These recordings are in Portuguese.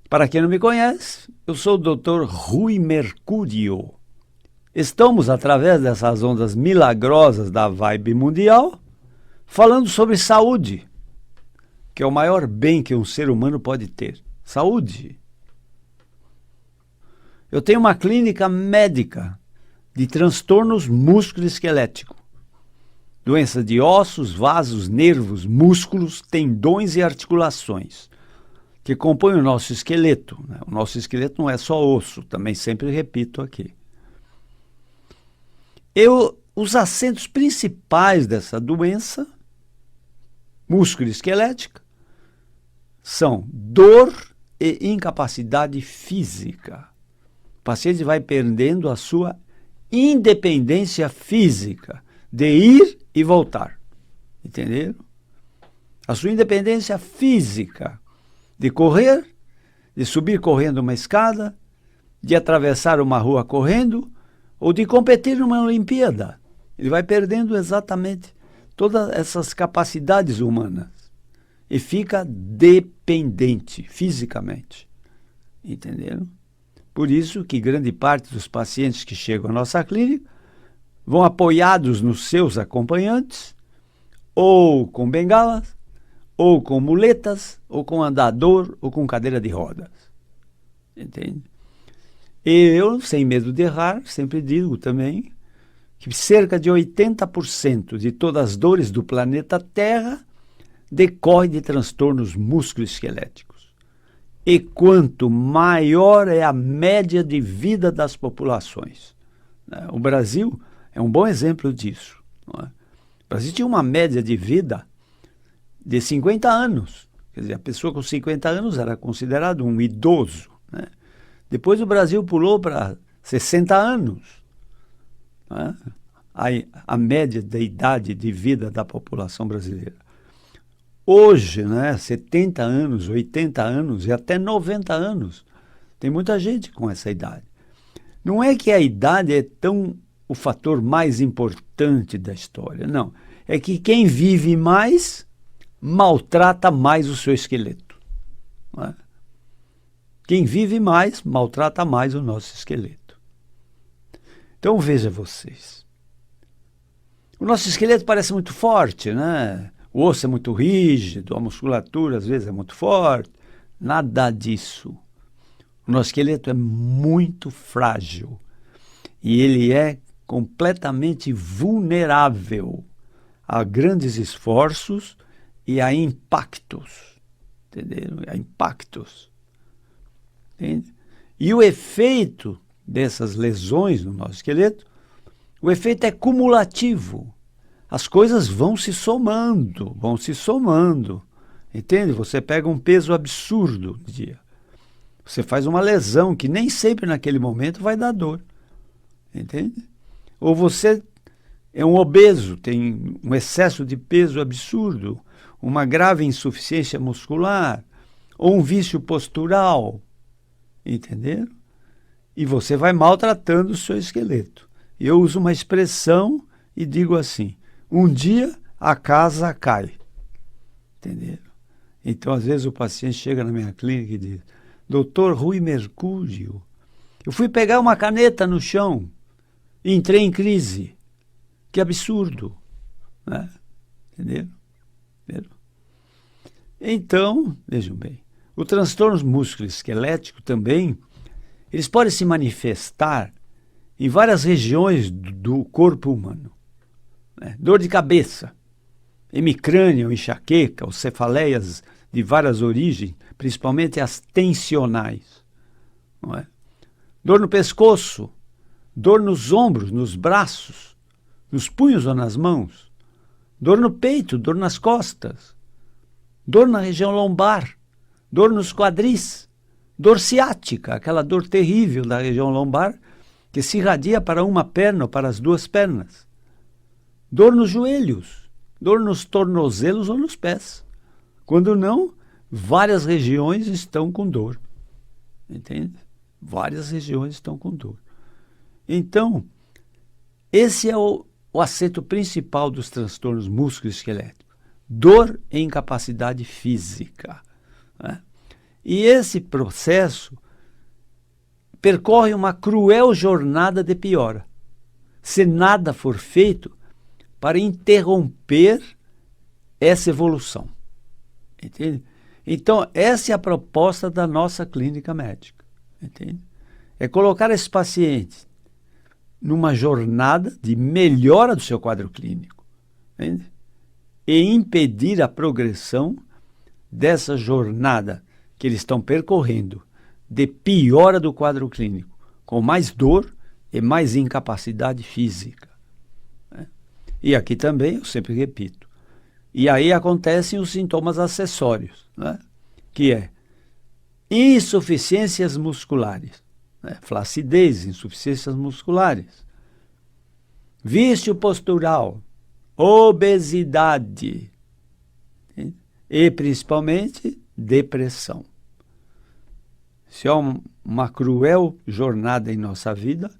Para quem não me conhece, eu sou o Dr. Rui Mercúrio. Estamos, através dessas ondas milagrosas da vibe mundial, falando sobre saúde, que é o maior bem que um ser humano pode ter. Saúde. Eu tenho uma clínica médica de transtornos músculo-esqueléticos, doenças de ossos, vasos, nervos, músculos, tendões e articulações, que compõem o nosso esqueleto. O nosso esqueleto não é só osso, também sempre repito aqui. Os acentos principais dessa doença músculo-esquelética são dor e incapacidade física. O paciente vai perdendo a sua independência física de ir e voltar. Entenderam? A sua independência física de correr, de subir correndo uma escada, de atravessar uma rua correndo ou de competir numa Olimpíada. Ele vai perdendo exatamente todas essas capacidades humanas e fica dependente fisicamente. Entenderam? Por isso que grande parte dos pacientes que chegam à nossa clínica vão apoiados nos seus acompanhantes, ou com bengalas, ou com muletas, ou com andador, ou com cadeira de rodas. Entende? E eu, sem medo de errar, sempre digo também que cerca de 80% de todas as dores do planeta Terra decorrem de transtornos músculo-esqueléticos. E quanto maior é a média de vida das populações. O Brasil é um bom exemplo disso. Não é? O Brasil tinha uma média de vida de 50 anos. Quer dizer, a pessoa com 50 anos era considerada um idoso. Né? Depois o Brasil pulou para 60 anos. Né? A média da idade de vida da população brasileira. Hoje, né, 70 anos, 80 anos e até 90 anos. Tem muita gente com essa idade. Não é que a idade é tão o fator mais importante da história, não. É que quem vive mais maltrata mais o seu esqueleto. Não é? Quem vive mais maltrata mais o nosso esqueleto. Então veja vocês. O nosso esqueleto parece muito forte, né? O osso é muito rígido, a musculatura às vezes é muito forte. Nada disso. O nosso esqueleto é muito frágil e ele é completamente vulnerável a grandes esforços e a impactos. Entenderam? A impactos. Entende? E o efeito dessas lesões no nosso esqueleto, o efeito é cumulativo. As coisas vão se somando. Entende? Você pega um peso absurdo no dia. Você faz uma lesão que nem sempre naquele momento vai dar dor. Entende? Ou você é um obeso, tem um excesso de peso absurdo, uma grave insuficiência muscular, ou um vício postural. Entenderam? E você vai maltratando o seu esqueleto. Eu uso uma expressão e digo assim: um dia a casa cai. Entenderam? Então, às vezes, o paciente chega na minha clínica e diz: Dr. Rui Mercúrio, eu fui pegar uma caneta no chão e entrei em crise. Que absurdo. Né? Entenderam? Então, vejam bem, os transtornos músculo-esqueléticos também, eles podem se manifestar em várias regiões do corpo humano. Dor de cabeça, hemicrânia, ou enxaqueca, ou cefaleias de várias origens, principalmente as tensionais. Não é? Dor no pescoço, dor nos ombros, nos braços, nos punhos ou nas mãos, dor no peito, dor nas costas, dor na região lombar, dor nos quadris, dor ciática, aquela dor terrível da região lombar que se irradia para uma perna ou para as duas pernas. Dor nos joelhos, dor nos tornozelos ou nos pés. Quando não, várias regiões estão com dor. Entende? Várias regiões estão com dor. Então, esse é o acento principal dos transtornos músculo-esqueléticos. Dor e incapacidade física. Né? E esse processo percorre uma cruel jornada de piora, se nada for feito para interromper essa evolução. Entende? Então, essa é a proposta da nossa clínica médica. Entende? É colocar esse paciente numa jornada de melhora do seu quadro clínico. Entende? E impedir a progressão dessa jornada que eles estão percorrendo de piora do quadro clínico, com mais dor e mais incapacidade física. Né? E aqui também, eu sempre repito, e aí acontecem os sintomas acessórios, né? Que é insuficiências musculares, né? Flacidez, insuficiências musculares, vício postural, obesidade, entende? E principalmente depressão. Se há uma cruel jornada em nossa vida,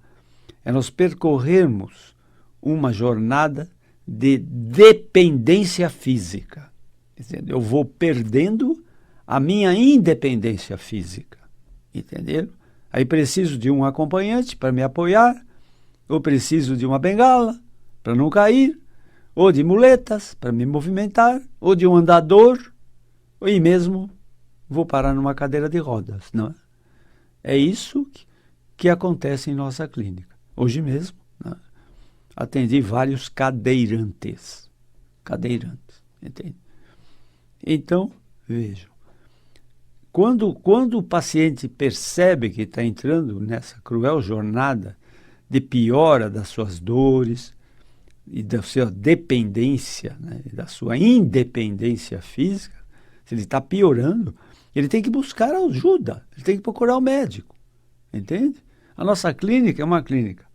é nós percorrermos uma jornada de dependência física. Entendeu? Eu vou perdendo a minha independência física. Entenderam? Aí preciso de um acompanhante para me apoiar, ou preciso de uma bengala para não cair, ou de muletas para me movimentar, ou de um andador, ou mesmo vou parar numa cadeira de rodas, não é? É isso que acontece em nossa clínica. Hoje mesmo, né, atendi vários cadeirantes. Cadeirantes, entende? Então, vejam, quando o paciente percebe que está entrando nessa cruel jornada de piora das suas dores e da sua dependência, né, da sua independência física, se ele está piorando, ele tem que buscar ajuda, ele tem que procurar o médico, entende? A nossa clínica é uma clínica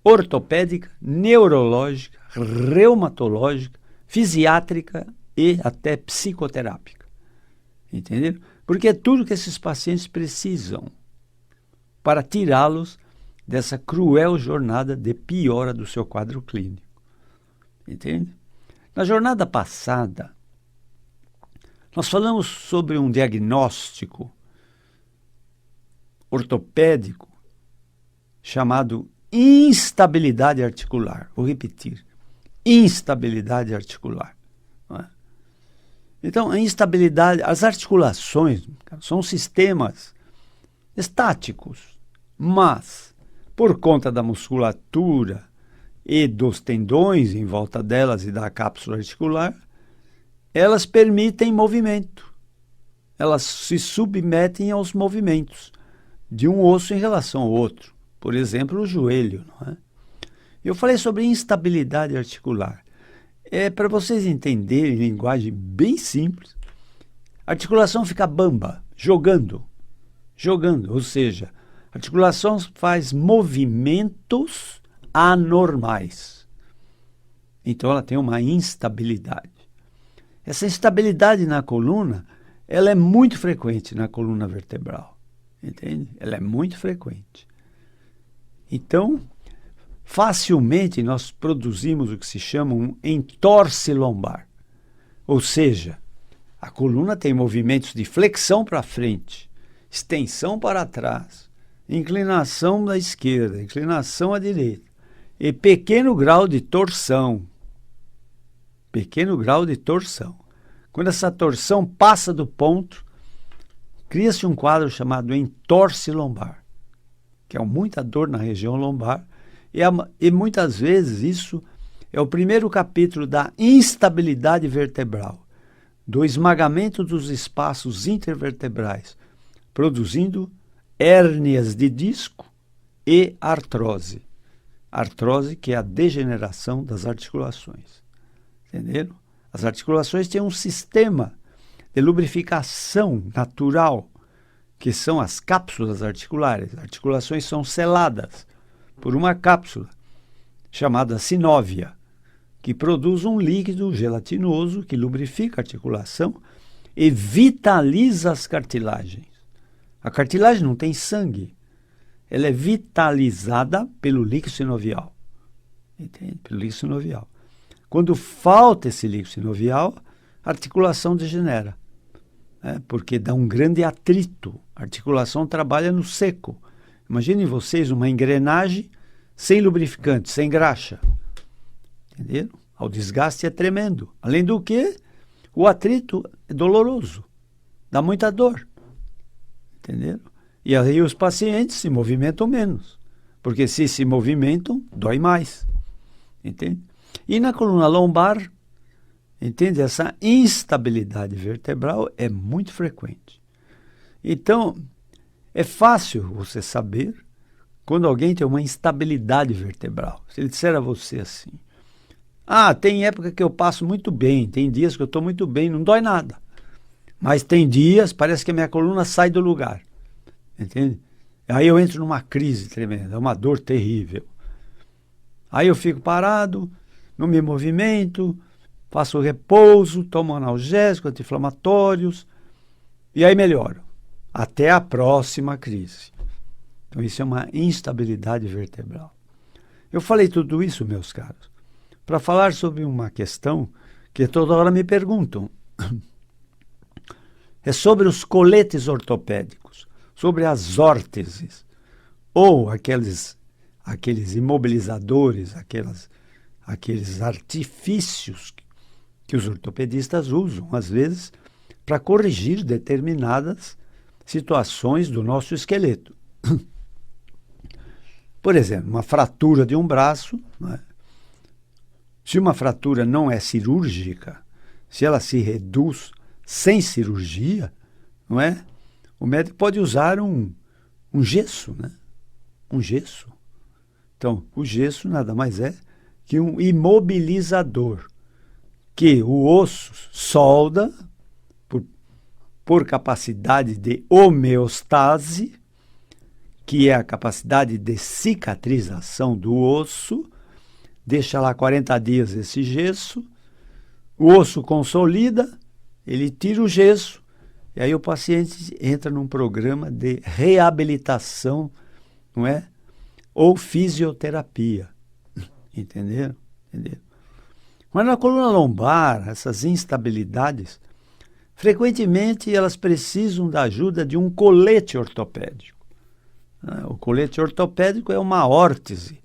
ortopédica, neurológica, reumatológica, fisiátrica e até psicoterápica, entenderam? Porque é tudo que esses pacientes precisam para tirá-los dessa cruel jornada de piora do seu quadro clínico, entende? Na jornada passada, nós falamos sobre um diagnóstico ortopédico chamado instabilidade articular. Vou repetir, instabilidade articular. Não é? Então, a instabilidade, as articulações são sistemas estáticos, mas por conta da musculatura e dos tendões em volta delas e da cápsula articular, elas permitem movimento. Elas se submetem aos movimentos de um osso em relação ao outro. Por exemplo, o joelho. Não é? Eu falei sobre instabilidade articular. É para vocês entenderem, em linguagem bem simples, a articulação fica bamba, jogando. Ou seja, a articulação faz movimentos anormais. Então ela tem uma instabilidade. Essa instabilidade na coluna, ela é muito frequente na coluna vertebral, entende? Ela é muito frequente. Então, facilmente nós produzimos o que se chama um entorse lombar. Ou seja, a coluna tem movimentos de flexão para frente, extensão para trás, inclinação da esquerda, inclinação à direita e pequeno grau de torção. Pequeno grau de torção. Quando essa torção passa do ponto, cria-se um quadro chamado entorse lombar, que é muita dor na região lombar, e muitas vezes isso é o primeiro capítulo da instabilidade vertebral, do esmagamento dos espaços intervertebrais, produzindo hérnias de disco e artrose. Artrose, que é a degeneração das articulações. Entenderam? As articulações têm um sistema de lubrificação natural, que são as cápsulas articulares. As articulações são seladas por uma cápsula chamada sinóvia, que produz um líquido gelatinoso que lubrifica a articulação e vitaliza as cartilagens. A cartilagem não tem sangue, ela é vitalizada pelo líquido sinovial. Entende? Pelo líquido sinovial. Quando falta esse líquido sinovial, a articulação degenera. porque dá um grande atrito. A articulação trabalha no seco. Imaginem vocês uma engrenagem sem lubrificante, sem graxa. Entenderam? O desgaste é tremendo. Além do que, o atrito é doloroso. Dá muita dor. Entenderam? E aí os pacientes se movimentam menos. Porque se movimentam, dói mais. Entende? E na coluna lombar, entende? Essa instabilidade vertebral é muito frequente. Então, é fácil você saber quando alguém tem uma instabilidade vertebral. Se ele disser a você assim, tem época que eu passo muito bem, tem dias que eu estou muito bem, não dói nada. Mas tem dias, parece que a minha coluna sai do lugar. Entende? Aí eu entro numa crise tremenda, uma dor terrível. Aí eu fico parado, não me movimento, faço repouso, tomo analgésico, anti-inflamatórios, e aí melhoro. Até a próxima crise. Então isso é uma instabilidade vertebral. Eu falei tudo isso, meus caros, para falar sobre uma questão que toda hora me perguntam. É sobre os coletes ortopédicos, sobre as órteses, ou aqueles imobilizadores, aqueles artifícios que os ortopedistas usam, às vezes, para corrigir determinadas situações do nosso esqueleto. Por exemplo, uma fratura de um braço, não é? Se uma fratura não é cirúrgica, se ela se reduz sem cirurgia, não é? O médico pode usar um gesso, né? Um gesso. Então, o gesso nada mais é que um imobilizador, que o osso solda por capacidade de homeostase, que é a capacidade de cicatrização do osso, deixa lá 40 dias esse gesso, o osso consolida, ele tira o gesso, e aí o paciente entra num programa de reabilitação, não é? Ou fisioterapia. Entenderam? Mas na coluna lombar, essas instabilidades, frequentemente elas precisam da ajuda de um colete ortopédico. O colete ortopédico é uma órtese,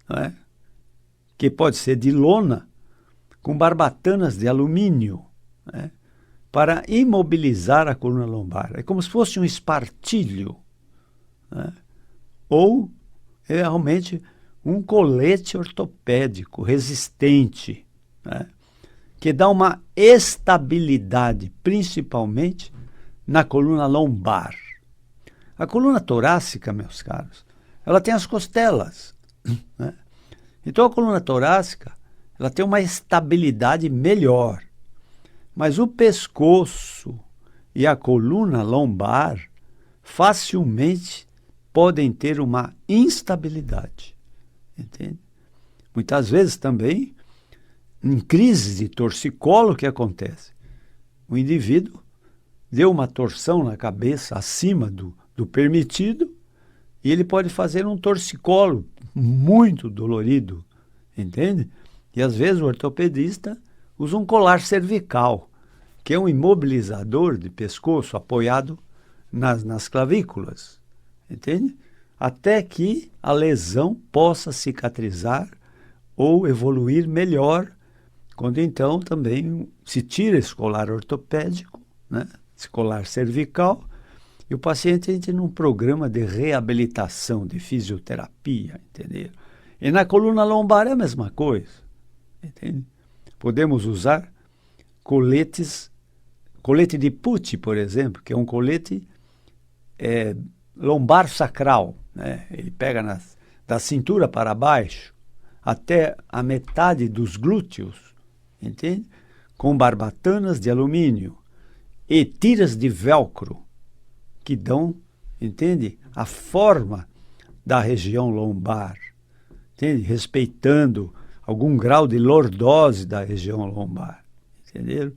não é? Que pode ser de lona, com barbatanas de alumínio, né? Para imobilizar a coluna lombar. É como se fosse um espartilho, né? Ou é realmente um colete ortopédico resistente, né? Que dá uma estabilidade, principalmente na coluna lombar. A coluna torácica, meus caros, ela tem as costelas, né? Então a coluna torácica, ela tem uma estabilidade melhor. Mas o pescoço e a coluna lombar facilmente podem ter uma instabilidade. Entende? Muitas vezes também, em crises de torcicolo, o que acontece? O indivíduo deu uma torção na cabeça acima do permitido e ele pode fazer um torcicolo muito dolorido, entende? E às vezes o ortopedista usa um colar cervical, que é um imobilizador de pescoço apoiado nas clavículas, entende? Até que a lesão possa cicatrizar ou evoluir melhor, quando então também se tira esse colar ortopédico, né? Esse colar cervical, e o paciente entra num programa de reabilitação, de fisioterapia, entendeu? E na coluna lombar é a mesma coisa, entende? Podemos usar colete de Pucci, por exemplo, que é um colete lombar sacral, né? Ele pega da cintura para baixo até a metade dos glúteos, entende? Com barbatanas de alumínio e tiras de velcro que dão, entende? A forma da região lombar, entende? Respeitando algum grau de lordose da região lombar, entenderam?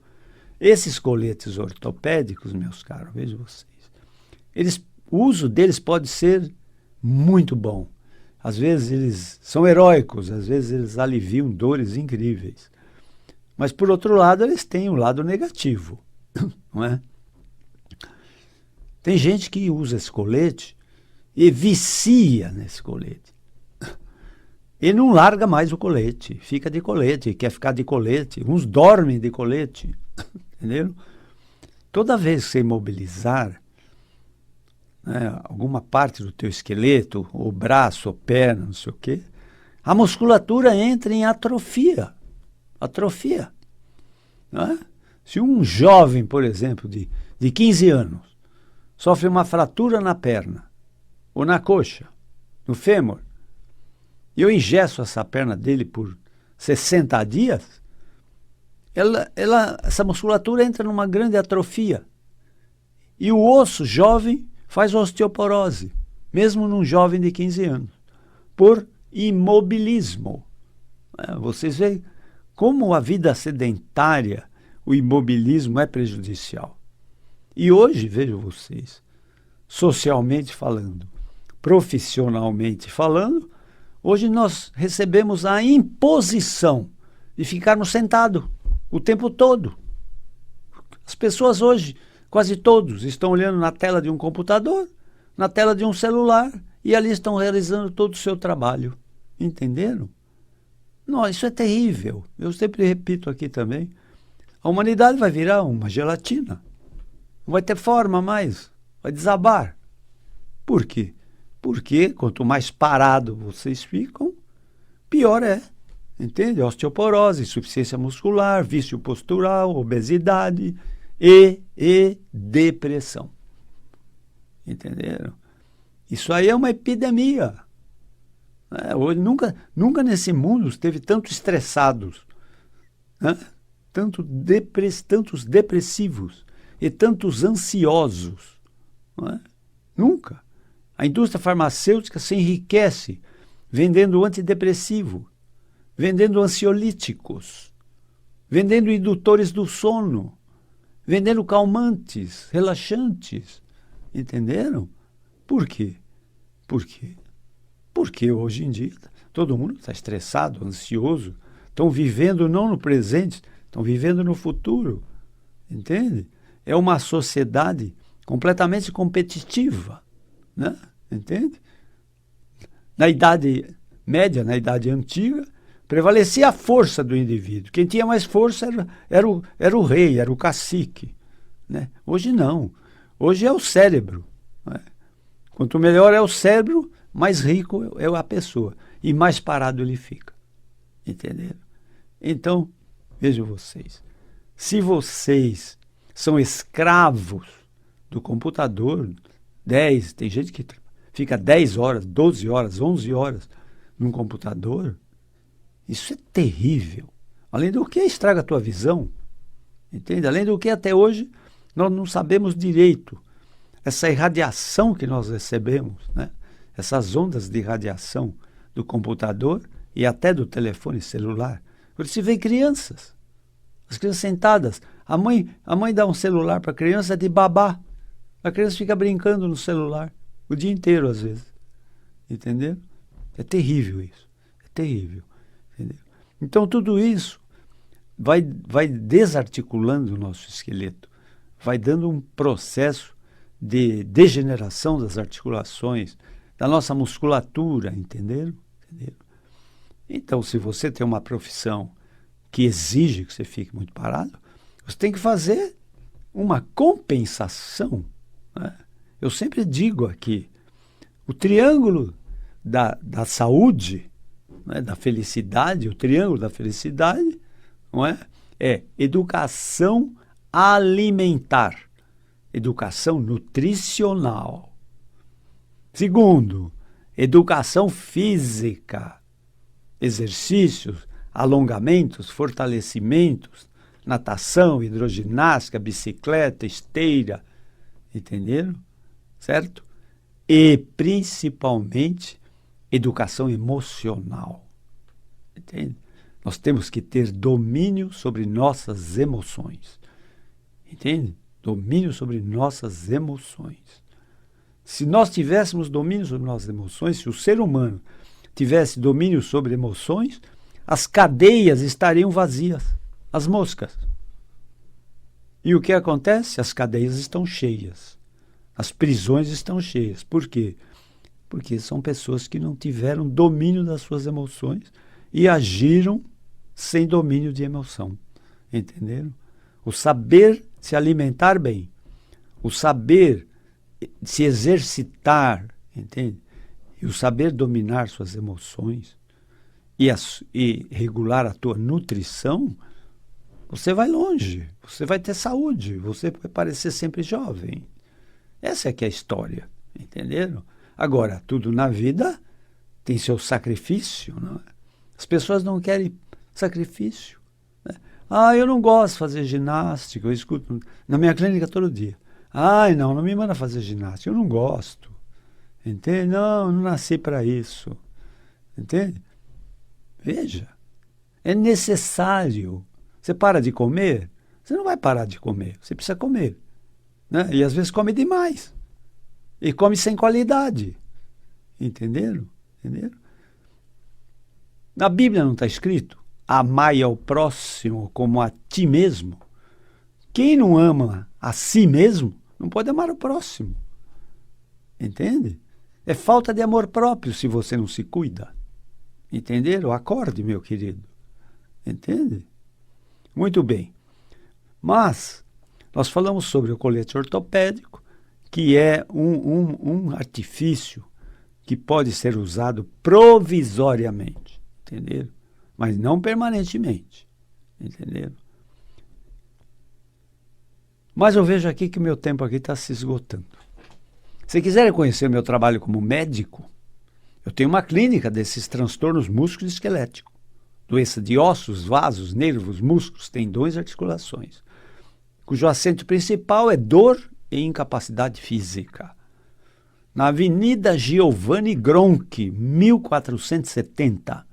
Esses coletes ortopédicos, meus caros, vejam vocês, o uso deles pode ser muito bom. Às vezes eles são heróicos, às vezes eles aliviam dores incríveis. Mas, por outro lado, eles têm um lado negativo, não é? Tem gente que usa esse colete e vicia nesse colete. E não larga mais o colete, fica de colete, quer ficar de colete. Uns dormem de colete, entendeu? Toda vez que você imobilizar, né, alguma parte do teu esqueleto, ou braço, ou perna, não sei o quê, a musculatura entra em atrofia. Atrofia. Né? Se um jovem, por exemplo, de 15 anos, sofre uma fratura na perna, ou na coxa, no fêmur, e eu engesso essa perna dele por 60 dias, essa musculatura entra numa grande atrofia. E o osso jovem faz osteoporose, mesmo num jovem de 15 anos, por imobilismo. Vocês veem como a vida sedentária, o imobilismo é prejudicial. E hoje, vejam vocês, socialmente falando, profissionalmente falando, hoje nós recebemos a imposição de ficarmos sentados o tempo todo. As pessoas hoje, quase todos, estão olhando na tela de um computador, na tela de um celular, e ali estão realizando todo o seu trabalho. Entenderam? Não, isso é terrível. Eu sempre repito aqui também. A humanidade vai virar uma gelatina. Não vai ter forma mais. Vai desabar. Por quê? Porque quanto mais parado vocês ficam, pior é. Entende? Osteoporose, insuficiência muscular, vício postural, obesidade e depressão. Entenderam? Isso aí é uma epidemia. Hoje, nunca nesse mundo esteve tanto estressados, né? Tantos depressivos e tantos ansiosos. Não é? Nunca. A indústria farmacêutica se enriquece vendendo antidepressivo, vendendo ansiolíticos, vendendo indutores do sono, vendendo calmantes, relaxantes. Entenderam? Por quê? Por quê? Porque hoje em dia todo mundo está estressado, ansioso, estão vivendo não no presente, estão vivendo no futuro. Entende? É uma sociedade completamente competitiva. Né? Entende? Na Idade Média, na Idade Antiga, prevalecia a força do indivíduo. Quem tinha mais força era o rei, era o cacique. Né? Hoje não. Hoje é o cérebro. Né? Quanto melhor é o cérebro, mais rico é a pessoa. E mais parado ele fica. Entenderam? Então, vejam vocês. Se vocês são escravos do computador, tem gente que fica 10 horas, 12 horas, 11 horas num computador, isso é terrível. Além do que estraga a tua visão, entende? Além do que até hoje nós não sabemos direito essa irradiação que nós recebemos, né? Essas ondas de radiação do computador e até do telefone celular. Porque se vê crianças, as crianças sentadas, a mãe dá um celular para a criança de babá. A criança fica brincando no celular o dia inteiro, às vezes. Entendeu? É terrível isso. É terrível. Entendeu? Então, tudo isso vai desarticulando o nosso esqueleto. Vai dando um processo de degeneração das articulações, da nossa musculatura, entenderam? Então, se você tem uma profissão que exige que você fique muito parado, você tem que fazer uma compensação. Né? Eu sempre digo aqui, o triângulo da saúde, né, da felicidade, o triângulo da felicidade, não é? É educação alimentar, educação nutricional. Segundo, educação física, exercícios, alongamentos, fortalecimentos, natação, hidroginástica, bicicleta, esteira, entenderam? Certo? E, principalmente, educação emocional. Entende? Nós temos que ter domínio sobre nossas emoções. Entende? Domínio sobre nossas emoções. Se nós tivéssemos domínio sobre nossas emoções, se o ser humano tivesse domínio sobre emoções, as cadeias estariam vazias, as moscas. E o que acontece? As cadeias estão cheias. As prisões estão cheias. Por quê? Porque são pessoas que não tiveram domínio das suas emoções e agiram sem domínio de emoção. Entenderam? O saber se alimentar bem, o saber se exercitar, entende? E o saber dominar suas emoções e regular a tua nutrição, você vai longe, você vai ter saúde, você vai parecer sempre jovem. Essa é que é a história, entenderam? Agora, tudo na vida tem seu sacrifício, não é? As pessoas não querem sacrifício, né? Ah, eu não gosto de fazer ginástica, eu escuto na minha clínica todo dia. Ai, não me manda fazer ginástica, eu não gosto. Entende? Não, eu não nasci para isso. Entende? Veja, é necessário. Você para de comer, você não vai parar de comer, você precisa comer, né? E às vezes come demais. E come sem qualidade. Entenderam? Entenderam? Na Bíblia não está escrito: amai ao próximo como a ti mesmo. Quem não ama a si mesmo, não pode amar o próximo. Entende? É falta de amor próprio se você não se cuida. Entenderam? Acorde, meu querido. Entende? Muito bem. Mas nós falamos sobre o colete ortopédico, que é um artifício que pode ser usado provisoriamente. Entenderam? Mas não permanentemente. Entenderam? Mas eu vejo aqui que o meu tempo aqui está se esgotando. Se quiserem conhecer o meu trabalho como médico, eu tenho uma clínica desses transtornos musculoesqueléticos. Doença de ossos, vasos, nervos, músculos, tendões e articulações, cujo acento principal é dor e incapacidade física. Na Avenida Giovanni Gronchi, 1470,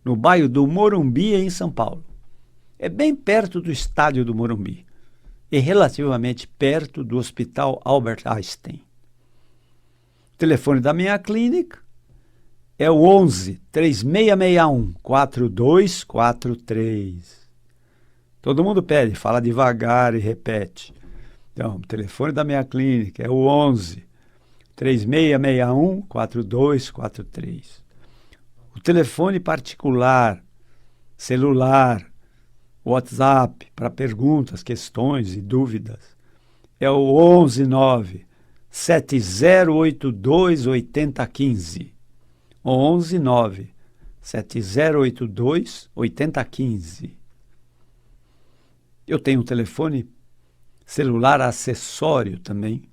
no bairro do Morumbi, em São Paulo. É bem perto do estádio do Morumbi e relativamente perto do Hospital Albert Einstein. O telefone da minha clínica é o 11 3661 4243. Todo mundo pede, fala devagar e repete. Então, o telefone da minha clínica é o 11 3661 4243. O telefone particular, celular, WhatsApp, para perguntas, questões e dúvidas, é o 119 7082 8015. 119 7082 8015. Eu tenho um telefone celular acessório também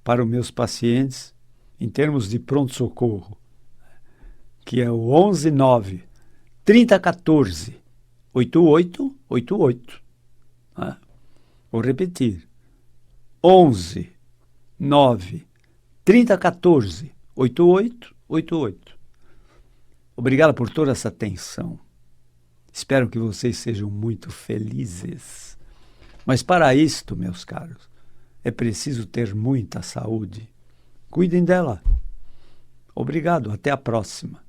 para os meus pacientes em termos de pronto-socorro, que é o 119 3014 8888. Vou repetir. 11 9 3014 8888. Obrigado por toda essa atenção. Espero que vocês sejam muito felizes. Mas para isto, meus caros, é preciso ter muita saúde. Cuidem dela. Obrigado, até a próxima.